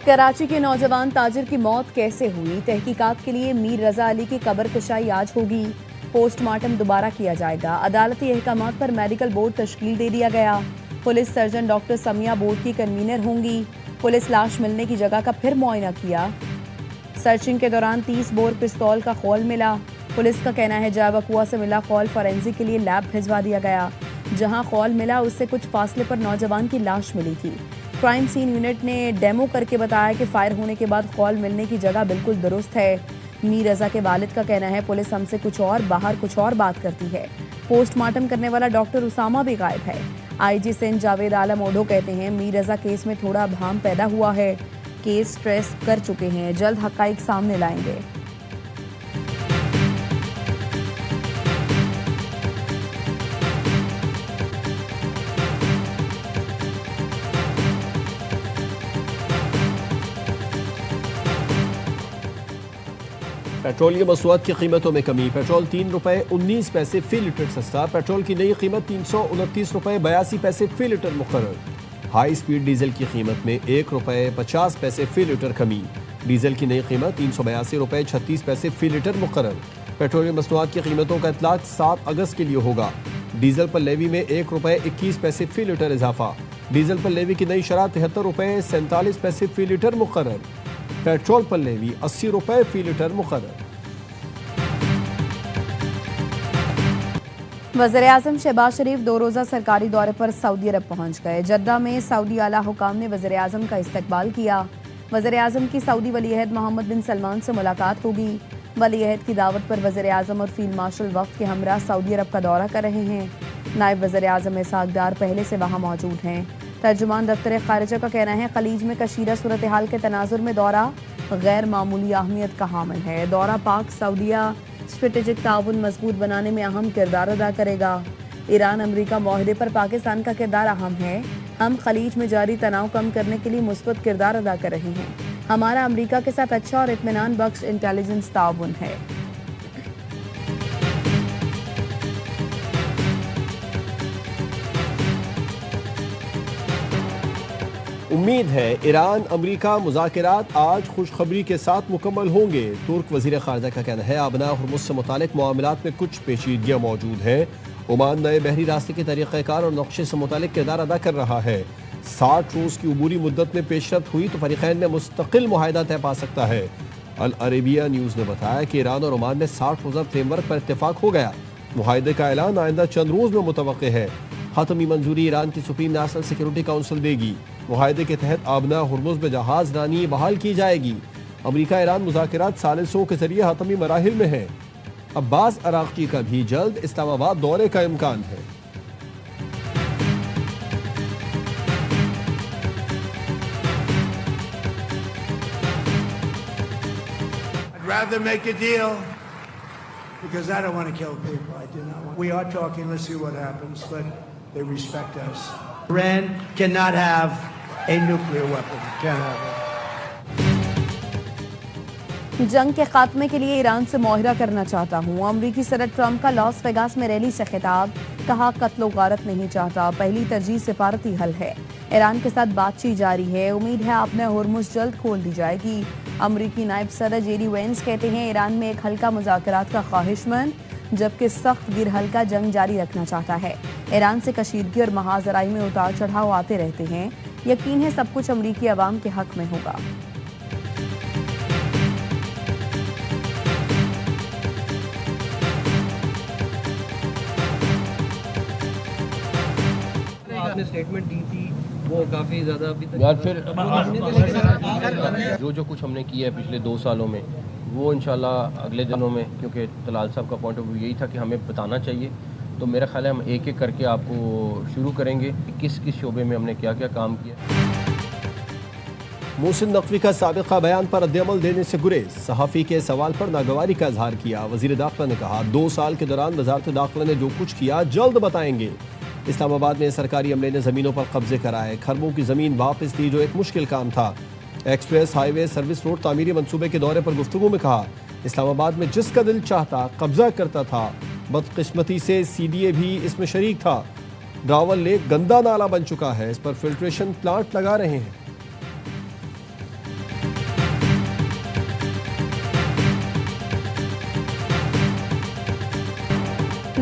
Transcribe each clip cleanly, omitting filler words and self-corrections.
کراچی کے نوجوان تاجر کی موت کیسے ہوئی؟ تحقیقات کے لیے میر رضا علی کی قبر کشائی آج ہوگی۔ پوسٹ مارٹم دوبارہ کیا جائے گا۔ عدالتی احکامات پر میڈیکل بورڈ تشکیل دے دیا گیا۔ Police surgeon doctor Sumaiya board کی کنوینر ہوں گی۔ پولیس لاش ملنے کی جگہ کا پھر معائنہ کیا۔ سرچنگ کے دوران 30 بور پستول کا خول ملا۔ پولیس کا کہنا ہے جائے وقوع سے ملا خول فورینزک کے لیے لیب بھجوا دیا گیا۔ جہاں خول ملا اس سے کچھ فاصلے پر نوجوان کی لاش ملی تھی۔ کرائم سین یونٹ نے ڈیمو کر کے بتایا کہ فائر ہونے کے بعد خول ملنے کی جگہ بالکل درست ہے۔ میر رضا کے والد کا کہنا ہے پولیس ہم سے کچھ اور باہر کچھ اور بات کرتی ہے۔ پوسٹ مارٹم کرنے والا ڈاکٹر اسامہ بھی غائب ہے۔ آئی جی سندھ جاوید عالم اوڈھو کہتے ہیں میر رضا کیس میں تھوڑا ابہام پیدا ہوا ہے۔ کیس ٹریس کر چکے ہیں، جلد حقائق سامنے لائیں گے۔ پیٹرولیم مصنوعات کی قیمتوں میں کمی۔ پیٹرول 3 روپے 19 پیسے فی لیٹر سستا۔ پیٹرول کی نئی قیمت 329 روپے 82 پیسے فی لیٹر مقرر۔ ہائی سپیڈ ڈیزل کی قیمت میں 1 روپے 50 پیسے فی لیٹر کمی۔ ڈیزل کی نئی قیمت 382 روپے 36 پیسے فی لیٹر مقرر۔ پیٹرولیم مصنوعات کی قیمتوں کا اطلاق 7 اگست کے لیے ہوگا۔ ڈیزل پر لیوی میں 1 روپے 21 پیسے فی لیٹر اضافہ۔ ڈیزل پر لیوی کی نئی شرح 73 روپے 47 پیسے فی لیٹر مقرر۔ پیٹرول پر لیوی 80 روپے فی لیٹر مقرر۔ وزیراعظم شہباز شریف 2 روزہ سرکاری دورے پر سعودی عرب پہنچ گئے۔ جدہ میں سعودی اعلیٰ حکام نے وزیراعظم کا استقبال کیا۔ وزیراعظم کی سعودی ولی عہد محمد بن سلمان سے ملاقات ہوگی۔ ولی عہد کی دعوت پر وزیراعظم اور فیلڈ مارشل وفد کے ہمراہ سعودی عرب کا دورہ کر رہے ہیں۔ نائب وزیراعظم اسحاق ڈار پہلے سے وہاں موجود ہیں۔ ترجمان دفتر خارجہ کا کہنا ہے خلیج میں کشیدہ صورتحال کے تناظر میں دورہ غیر معمولی اہمیت کا حامل ہے۔ دورہ پاک سعودیہ اسٹریٹجک تعاون مضبوط بنانے میں اہم کردار ادا کرے گا۔ ایران امریکہ معاہدے پر پاکستان کا کردار اہم ہے۔ ہم خلیج میں جاری تناؤ کم کرنے کے لیے مثبت کردار ادا کر رہے ہیں۔ ہمارا امریکہ کے ساتھ اچھا اور اطمینان بخش انٹیلیجنس تعاون ہے۔ امید ہے ایران امریکہ مذاکرات آج خوشخبری کے ساتھ مکمل ہوں گے۔ ترک وزیر خارجہ کا کہنا ہے آبناء ہرمز سے متعلق معاملات میں کچھ پیچیدگیاں موجود ہیں۔ عمان نئے بحری راستے کے طریقہ کار اور نقشے سے متعلق کردار ادا کر رہا ہے۔ 60 روز کی عبوری مدت میں پیش رفت ہوئی تو فریقین میں مستقل معاہدہ طے پا سکتا ہے۔ العربیہ نیوز نے بتایا کہ ایران اور عمان میں 60 روزہ فریم ورک پر اتفاق ہو گیا۔ معاہدے کا اعلان آئندہ چند روز میں متوقع ہے۔ حتمی منظوری ایران کی سپریم نیشنل سیکیورٹی کونسل دے گی۔ معاہدے کے تحت آبناء ہرمز میں جہاز رانی بحال کی جائے گی۔ امریکہ ایران مذاکرات ثالثوں کے ذریعے حتمی مراحل میں ہیں۔ عباس عراقچی کا بھی جلد اسلام آباد دورے کا امکان ہے۔ I'd rather make a deal because I don't want to kill people. I do not want. We are talking. Let's see what happens. But they respect us. Iran cannot have a nuclear weapon. Can't have it. جنگ کے خاتمے کے لیے ایران سے معاہدہ کرنا چاہتا ہوں۔ امریکی صدر ٹرمپ کا لاس ویگاس میں ریلی سے خطاب، کہا قتل و غارت نہیں چاہتا، پہلی ترجیح سفارتی حل ہے۔ ایران کے ساتھ بات چیت جاری ہے، امید ہے آبناء ہرمز جلد کھول دی جائے گی۔ امریکی نائب صدر جے ڈی وینس کہتے ہیں ایران میں ایک ہلکا مذاکرات کا خواہش مند جبکہ سخت گر ہلکا جنگ جاری رکھنا چاہتا ہے۔ ایران سے کشیدگی اور محاذ زراعی میں اتار چڑھاؤ آتے رہتے ہیں، یقین ہے سب کچھ امریکی عوام کے حق میں ہوگا۔ آپ نے سٹیٹمنٹ دی تھی وہ کافی زیادہ ابھی تک یار پھر جو کچھ ہم نے کیا ہے پچھلے 2 سالوں میں وہ انشاءاللہ اگلے دنوں میں، کیونکہ طلال صاحب کا پوائنٹ آف ویو یہی تھا کہ ہمیں بتانا چاہیے، تو میرا خیال ہے ہم ایک ایک کر کے آپ کو شروع کریں گے کہ کس کس شعبے میں ہم نے کیا کیا کام کیا۔ محسن نقوی کا سابقہ بیان پر رد عمل دینے سے گریز، صحافی کے سوال پر ناگواری کا اظہار کیا۔ وزیر داخلہ نے کہا 2 سال کے دوران وزارت داخلہ نے جو کچھ کیا جلد بتائیں گے۔ اسلام آباد میں سرکاری عملے نے زمینوں پر قبضے کرائے، کھربوں کی زمین واپس دی جو ایک مشکل کام تھا۔ ایکسپریس ہائی وے سروس روڈ تعمیری منصوبے کے دورے پر گفتگو میں کہا اسلام آباد میں جس کا دل چاہتا قبضہ کرتا تھا، بدقسمتی سے سی ڈی اے بھی اس میں شریک تھا۔ ڈراول لیک گندا نالہ بن چکا ہے، اس پر فلٹریشن پلانٹ لگا رہے ہیں۔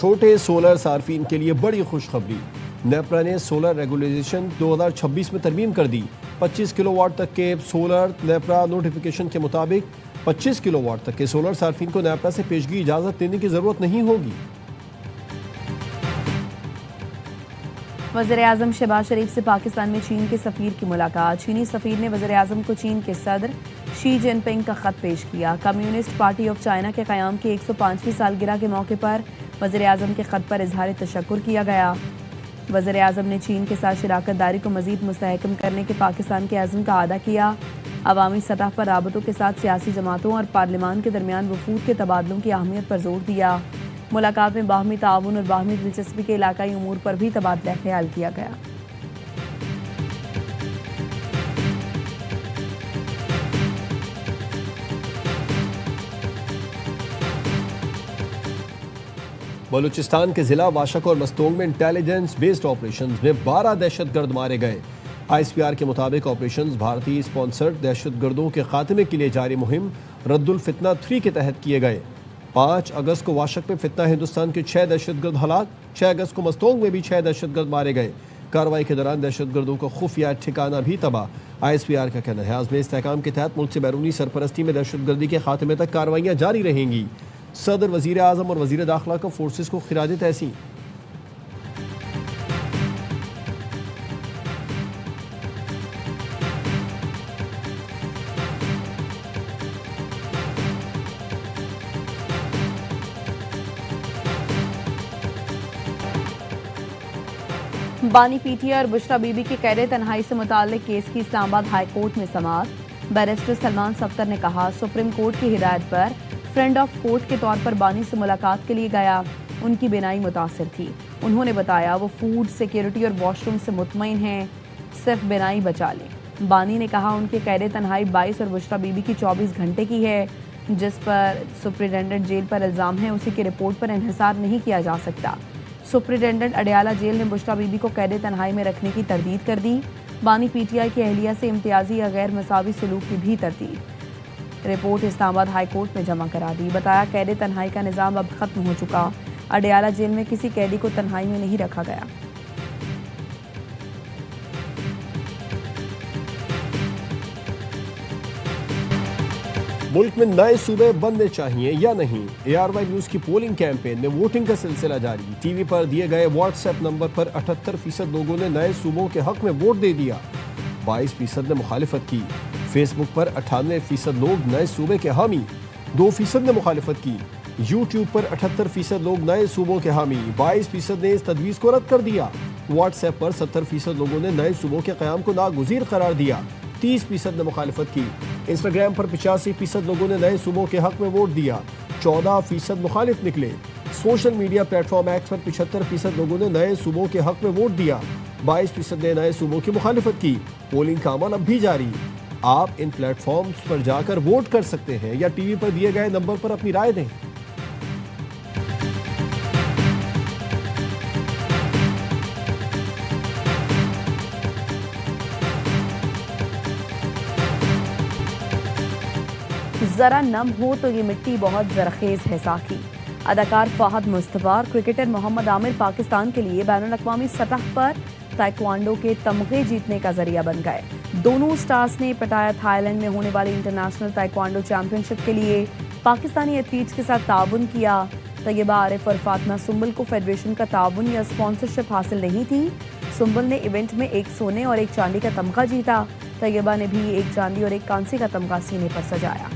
چھوٹے سولر صارفین کے لیے بڑی خوشخبری، نیپرا نے سولر ریگولیشن 2026 میں ترمیم کر دی۔ 25 کلو واٹ تک کے سولر نیپرا نوٹیفیکیشن کے مطابق 25 کلو واٹ تک کے سولر صارفین کو نیپرا سے پیشگی اجازت لینے کی ضرورت نہیں ہوگی۔ وزیراعظم شہباز شریف سے پاکستان میں چین کے سفیر کی ملاقات۔ چینی سفیر نے وزیراعظم کو چین کے صدر شی جن پنگ کا خط پیش کیا۔ کمیونسٹ پارٹی آف چائنا کے قیام کی 105ویں سالگرہ کے موقع پر وزیراعظم کے خط پر اظہار تشکر کیا گیا۔ وزیراعظم نے چین کے ساتھ شراکت داری کو مزید مستحکم کرنے کے پاکستان کے عزم کا اعادہ کیا۔ عوامی سطح پر رابطوں کے ساتھ سیاسی جماعتوں اور پارلیمان کے درمیان وفود کے تبادلوں کی اہمیت پر زور دیا۔ ملاقات میں باہمی تعاون اور باہمی دلچسپی کے علاقائی امور پر بھی تبادلہ خیال کیا گیا۔ بلوچستان کے ضلع واشک اور مستونگ میں انٹیلیجنس بیسڈ آپریشنز میں 12 دہشت گرد مارے گئے۔ آئی ایس پی آر کے مطابق آپریشنز بھارتی اسپانسرڈ دہشت گردوں کے خاتمے کے لیے جاری مہم رد الفتنہ 3 کے تحت کیے گئے۔ 5 اگست کو واشک میں فتنہ ہندوستان کے 6 دہشت گرد ہلاک، 6 اگست کو مستونگ میں بھی 6 دہشت گرد مارے گئے۔ کارروائی کے دوران دہشت گردوں کا خفیہ ٹھکانہ بھی تباہ۔ آئی ایس پی آر کا کہنا ہے عزم استحکام کے تحت ملک سے بیرونی سرپرستی میں دہشت گردی کے خاتمے تک کارروائیاں جاری رہیں گی۔ صدر، وزیر اعظم اور وزیر داخلہ کا فورسز کو خراج تحسین۔ بانی پی ٹی آئی اور بشرا بی بی کی قید تنہائی سے متعلق کیس کی اسلام آباد ہائی کورٹ میں سماعت۔ بیرسٹر سلمان صفدر نے کہا سپریم کورٹ کی ہدایت پر فرینڈ آف کورٹ کے طور پر بانی سے ملاقات کے لیے گیا۔ ان کی بینائی متاثر تھی۔ انہوں نے بتایا وہ فوڈ سیکیورٹی اور واش روم سے مطمئن ہیں، صرف بینائی بچا لیں۔ بانی نے کہا ان کی قید تنہائی 22 اور بشرا بی بی کی 24 گھنٹے کی ہے۔ جس پر سپرنٹنڈنٹ جیل پر الزام ہے اسی کی رپورٹ پر انحصار نہیں کیا جا سکتا۔ سپرنٹنڈنٹ اڈیالہ جیل نے بشرا بی بی کو قید تنہائی میں رکھنے کی تردید کر دی۔ بانی پی ٹی آئی کی اہلیہ سے امتیازی یا غیر مساوی سلوک کی بھی تردید۔ رپورٹ اسلام آباد ہائی کورٹ میں جمع کرا دی۔ بتایا قید تنہائی کا نظام اب ختم ہو چکا۔ اڈیالہ جیل میں کسی قیدی کو تنہائی میں نہیں رکھا گیا۔ ملک میں نئے صوبے بننے چاہیے یا نہیں؟ اے آر وائی نیوز کی پولنگ کیمپین میں ووٹنگ کا سلسلہ جاری۔ ٹی وی پر دیے گئے واٹس ایپ نمبر پر 78% لوگوں نے نئے صوبوں کے حق میں ووٹ دے دیا، 22% نے مخالفت کی۔ فیس بک پر 98% لوگ نئے صوبے کے حامی، 2% نے مخالفت کی۔ یوٹیوب پر 78% لوگ نئے صوبوں کے حامی، 22% نے اس تجویز کو رد کر دیا۔ واٹس ایپ پر 70% لوگوں نے نئے صوبوں کے قیام کو ناگزیر قرار دیا، 30% نے مخالفت کی۔ انسٹاگرام پر 85% لوگوں نے نئے صوبوں کے حق میں ووٹ دیا، 14% مخالف نکلے۔ Social media platform X پر 75% لوگوں نے نئے صوبوں کے حق میں ووٹ دیا، 22% نے نئے صوبوں کی مخالفت کی۔ پولنگ کا عمل اب بھی جاری۔ آپ ان پلیٹ فارمز پر جا کر ووٹ کر سکتے ہیں یا ٹی وی پر دیے گئے نمبر پر اپنی رائے دیں۔ ذرا نم ہو تو یہ مٹی بہت زرخیز ہے ساقی۔ اداکار فہد مصطفیٰ اور کرکٹر محمد عامر پاکستان کے لیے بین الاقوامی سطح پر تائیکوانڈو کے تمغے جیتنے کا ذریعہ بن گئے۔ دونوں سٹارز نے پٹایا تھائی لینڈ میں ہونے والی انٹرنیشنل تائیکوانڈو چیمپئن شپ کے لیے پاکستانی ایتھلیٹس کے ساتھ تعاون کیا۔ طیبہ عارف اور فاطمہ سنبل کو فیڈریشن کا تعاون یا اسپانسرشپ حاصل نہیں تھی۔ سنبل نے ایونٹ میں 1 سونے اور 1 چاندی کا تمغہ جیتا۔ طیبہ نے بھی 1 چاندی اور 1 کانسی کا تمغہ سینے پر سجایا۔